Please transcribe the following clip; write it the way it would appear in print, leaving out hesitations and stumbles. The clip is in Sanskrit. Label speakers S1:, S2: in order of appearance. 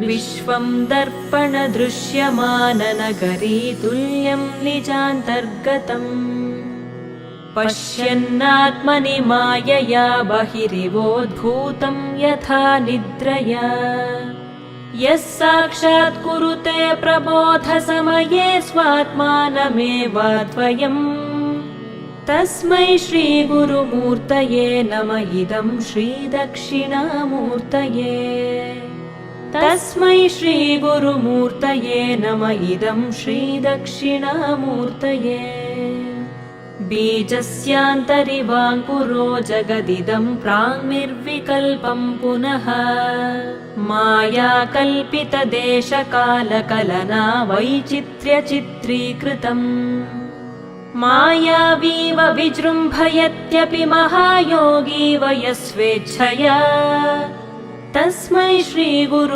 S1: विश्वं दर्पणदृश्यमाननगरी तुल्यं निजान्तर्गतम् पश्यन्नात्मनि मायया बहिरिवोद्भूतं यथा निद्रया यः साक्षात् कुरुते प्रबोधसमये स्वात्मानमेवाद्वयम् तस्मै श्रीगुरुमूर्तये नम इदं श्रीदक्षिणामूर्तये तस्मै श्रीगुरुमूर्तये नम इदं श्रीदक्षिणामूर्तये बीजस्यान्तरिवाङ्कुरो जगदिदं प्राङ्निर्विकल्पं पुनः मायाकल्पितदेशकालकलना वैचित्र्यचित्रीकृतम् मायावीव विजृम्भयत्यपि महायोगी वयस्वेच्छया तस्मै श्रीगुरु